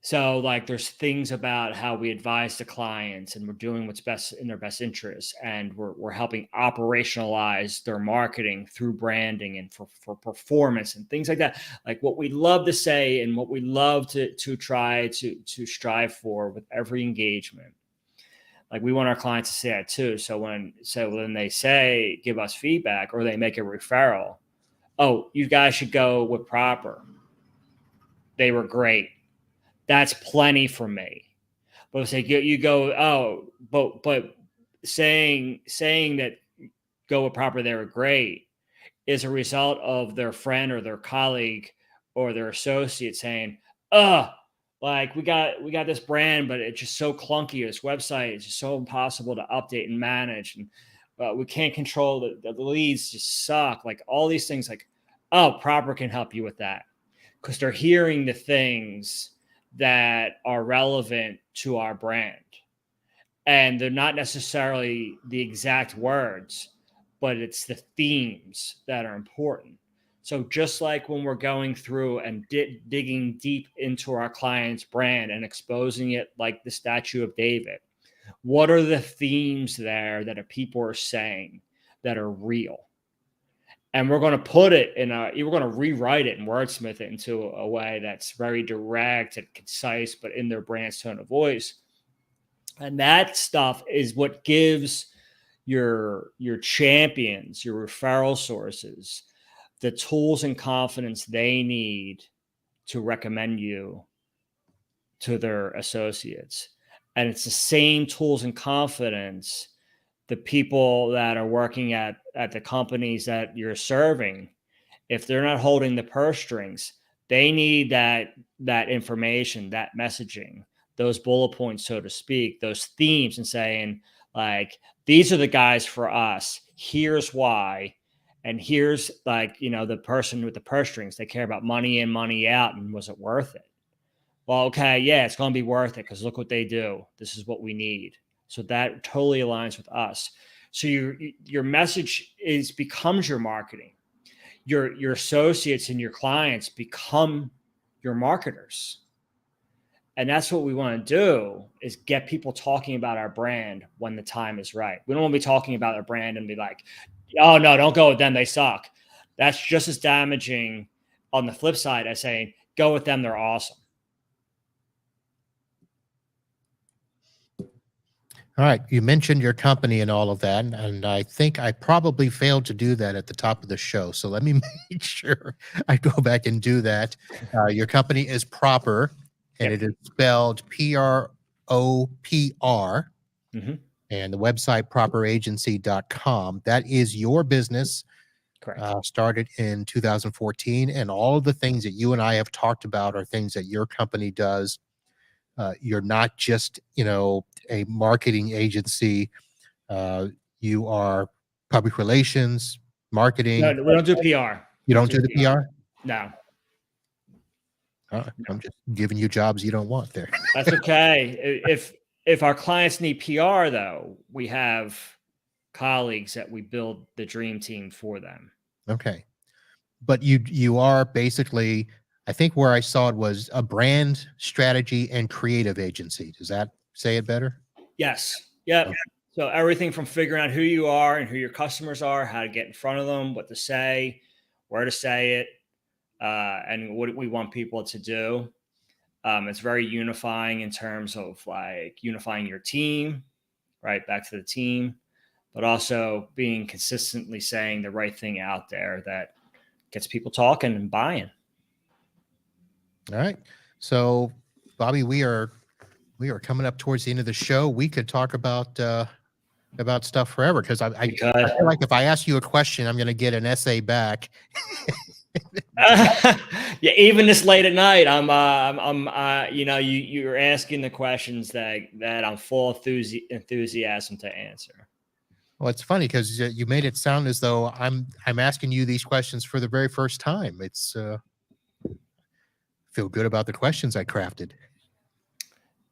So like there's things about how we advise the clients, and we're doing what's best in their best interests, and we're helping operationalize their marketing through branding and for performance and things like that. Like what we love to say and what we love to try to strive for with every engagement. Like we want our clients to say that too. So when they say give us feedback or they make a referral, oh, you guys should go with Proper. They were great. That's plenty for me. But say you go, oh, but saying that go with Proper, they were great, is a result of their friend or their colleague or their associate saying, like we got this brand, but it's just so clunky. This website is just so impossible to update and manage, and we can't control the leads. Just suck. Like all these things. Like, oh, Proper can help you with that, because they're hearing the things that are relevant to our brand, and they're not necessarily the exact words, but it's the themes that are important. So just like when we're going through and digging deep into our client's brand and exposing it like the Statue of David, what are the themes there that people are saying that are real? And we're going to put it we're going to rewrite it and wordsmith it into a way that's very direct and concise, but in their brand's tone of voice. And that stuff is what gives your champions, your referral sources, the tools and confidence they need to recommend you to their associates. And it's the same tools and confidence the people that are working at the companies that you're serving, if they're not holding the purse strings, they need that information, that messaging, those bullet points, so to speak, those themes, and saying like, these are the guys for us. Here's why. And here's like, the person with the purse strings, they care about money in, money out. And was it worth it? Well, okay. Yeah, it's going to be worth it, because look what they do. This is what we need. So that totally aligns with us. So your message becomes your marketing. Your associates and your clients become your marketers. And that's what we want to do, is get people talking about our brand when the time is right. We don't want to be talking about our brand and be like, oh no, don't go with them, they suck. That's just as damaging on the flip side as saying, go with them, they're awesome. All right. You mentioned your company and all of that, and I think I probably failed to do that at the top of the show. So let me make sure I go back and do that. Your company is Proper, and Yep. it is spelled PROPR, Mm-hmm. and the website properagency.com. That is your business. Correct. Started in 2014, and all of the things that you and I have talked about are things that your company does. You're not just, a marketing agency. You are public relations, marketing. No, we don't do PR. You don't do the PR? No. I'm just giving you jobs you don't want there. That's okay. If our clients need PR, though, we have colleagues that we build the dream team for them. Okay. But you are basically, I think where I saw it was a brand strategy and creative agency. Does that say it better? Yes. Yep. Okay. So everything from figuring out who you are and who your customers are, how to get in front of them, what to say, where to say it, and what we want people to do. It's very unifying in terms of like unifying your team, right? Back to the team, but also being consistently saying the right thing out there that gets people talking and buying. All right. So, Bobby, we are We are coming up towards the end of the show. We could talk about stuff forever because I feel like if I ask you a question, I'm going to get an essay back. Yeah, even this late at night, you're asking the questions that I'm full of enthusiasm to answer. Well, it's funny because you made it sound as though I'm asking you these questions for the very first time. It's feel good about the questions I crafted.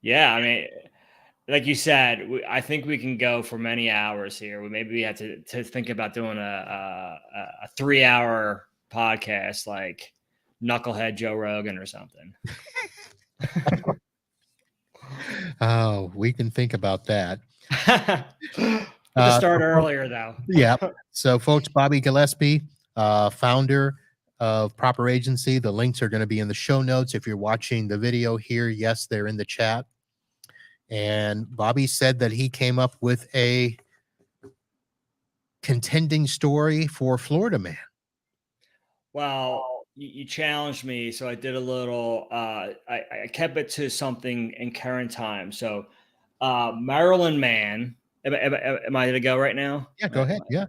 Yeah, I mean, like you said, I think we can go for many hours here. Maybe we have to think about doing a 3-hour podcast, like Knucklehead Joe Rogan or something. Oh, we can think about that. To start earlier, though. Yeah. So, folks, Bobby Gillespie, founder of Proper Agency. The links are going to be in the show notes. If you're watching the video here, yes, they're in the chat. And Bobby said that he came up with a contending story for Florida Man. Well, you challenged me, so I did a little. I kept it to something in current time. So, Maryland Man. Am I to go right now? Yeah, go ahead. Yeah.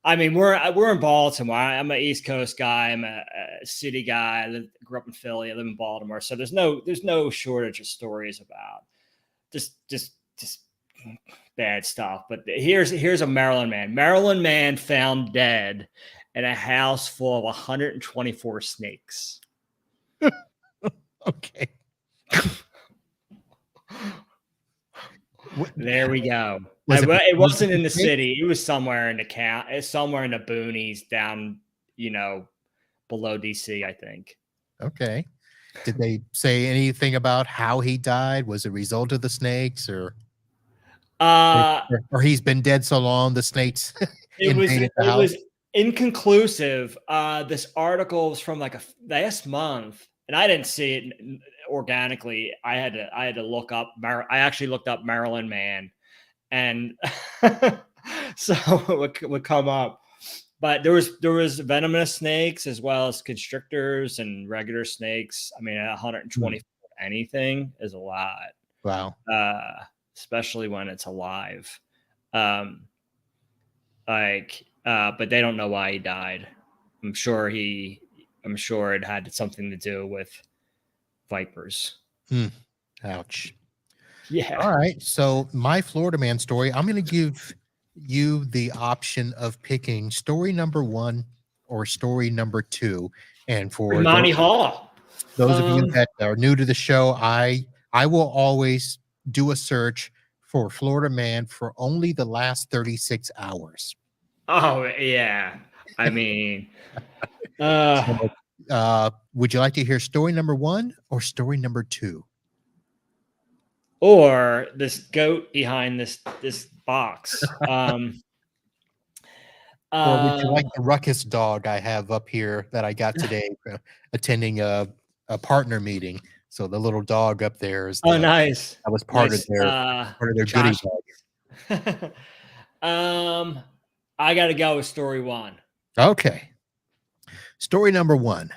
I mean, we're in Baltimore. I'm an East Coast guy. I'm a city guy. Grew up in Philly. I live in Baltimore. So there's no shortage of stories about just bad stuff. But here's a Maryland man. Maryland man found dead in a house full of 124 snakes. Okay. There we go. It wasn't in the city. It was somewhere in the somewhere in the boonies down, below DC, I think. Okay. Did they say anything about how he died? Was it a result of the snakes or he's been dead so long the snakes it was inconclusive. This article was from like last month, and I didn't see it organically. I had to look up. I actually looked up Maryland Man, and so it would come up. But there was venomous snakes as well as constrictors and regular snakes. I mean, 120 anything is a lot. Wow. Especially when it's alive. But they don't know why he died. I'm sure it had something to do with vipers. Ouch. Yeah. All right. So my Florida Man story, I'm going to give you the option of picking story number 1 or story number 2. And for Monty Hall, those of you that are new to the show, I will always do a search for Florida Man for only the last 36 hours. Oh yeah. I mean, would you like to hear story number 1 or story number 2? Or this goat behind this box. Or would you like the ruckus dog I have up here that I got today attending a partner meeting? So the little dog up there is nice. That was part of their goodie bag. I got to go with story 1. Okay. Story number 1.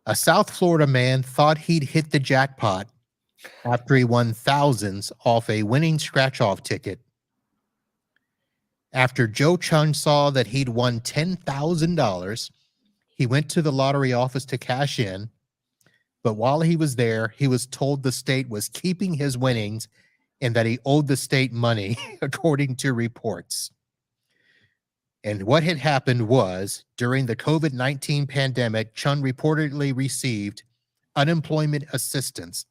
A South Florida man thought he'd hit the jackpot after he won thousands off a winning scratch-off ticket. After Joe Chun saw that he'd won $10,000, he went to the lottery office to cash in. But while he was there, he was told the state was keeping his winnings and that he owed the state money, according to reports. And what had happened was, during the COVID-19 pandemic, Chun reportedly received unemployment assistance,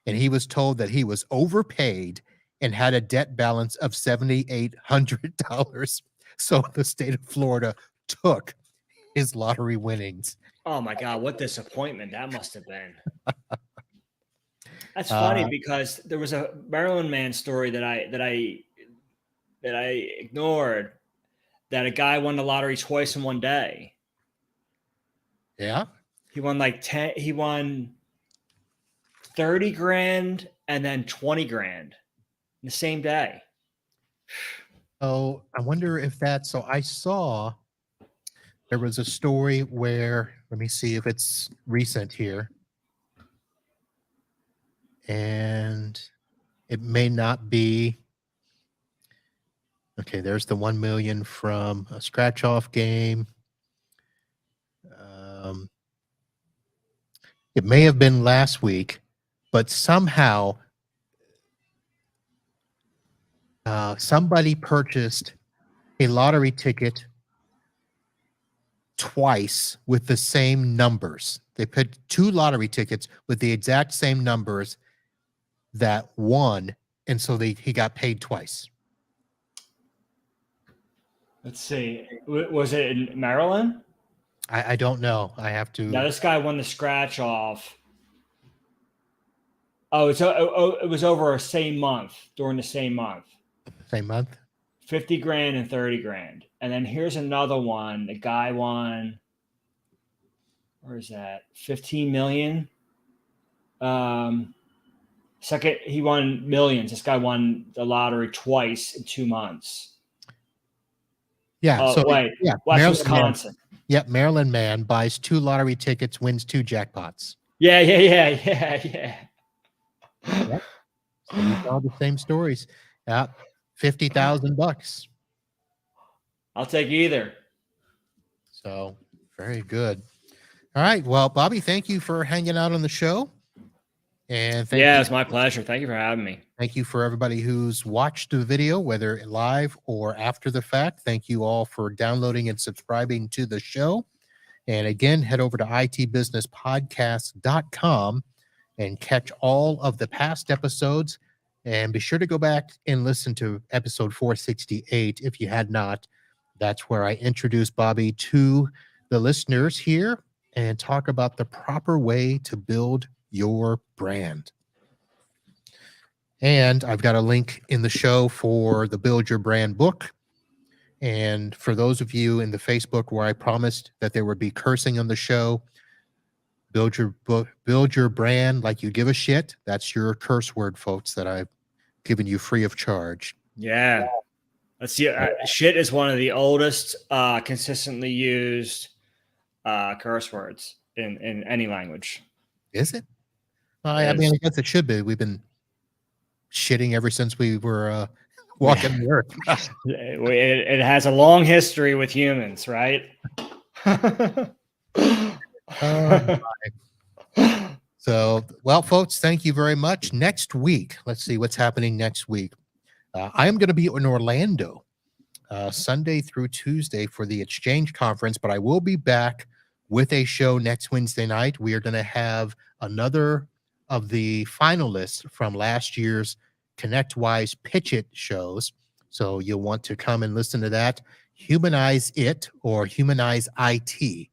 and he was told that he was overpaid and had a debt balance of $7,800. So the state of Florida took his lottery winnings. Oh my God, what disappointment that must have been. That's funny because there was a Maryland Man story that I ignored, that a guy won the lottery twice in one day. Yeah. He won he won 30 grand and then 20 grand in the same day. Oh, I wonder if that's, so I saw there was a story where, let me see if it's recent here. And it may not be. Okay, there's the 1 million from a scratch off game. It may have been last week, but somehow somebody purchased a lottery ticket twice with the same numbers. They put 2 lottery tickets with the exact same numbers that won, and so he got paid twice. Let's see. Was it in Maryland? I don't know. I have to. Now this guy won the scratch off. Oh, it was over a same month, during the same month. Same month? 50 grand and 30 grand. And then here's another one. The guy won, where is that? 15 million. Second, he won millions. This guy won the lottery twice in 2 months. Yeah. Oh, so wait. Yeah, West Wisconsin. Yep, Maryland man buys 2 lottery tickets, wins 2 jackpots. Yeah. Yep. So we saw the same stories. Yeah, $50,000. I'll take either. So very good. All right. Well, Bobby, thank you for hanging out on the show. And it's my pleasure. Thank you for having me. Thank you for everybody who's watched the video, whether live or after the fact. Thank you all for downloading and subscribing to the show. And again, head over to itbusinesspodcast.com and catch all of the past episodes. And be sure to go back and listen to episode 468 if you had not. That's where I introduce Bobby to the listeners here and talk about the proper way to build your brand. And I've got a link in the show for the Build Your Brand book. And for those of you in the Facebook where I promised that there would be cursing on the show, build your brand like you give a shit. That's your curse word, folks, that I've given you free of charge. Yeah. Let's see. Shit is one of the oldest consistently used curse words in any language. Is it? I mean, I guess it should be. We've been shitting ever since we were walking the earth. It has a long history with humans, right? So, well, folks, thank you very much. Next week, let's see what's happening next week. I am going to be in Orlando Sunday through Tuesday for the Exchange Conference, but I will be back with a show next Wednesday night. We are going to have another of the finalists from last year's ConnectWise Pitch It shows. So you'll want to come and listen to that. Humanize It or Humanize IT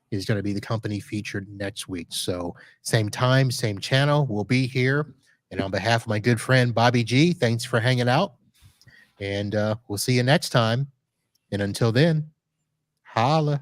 is going to be the company featured next week. So same time, same channel. We'll be here. And on behalf of my good friend, Bobby G, thanks for hanging out. And we'll see you next time. And until then, holla.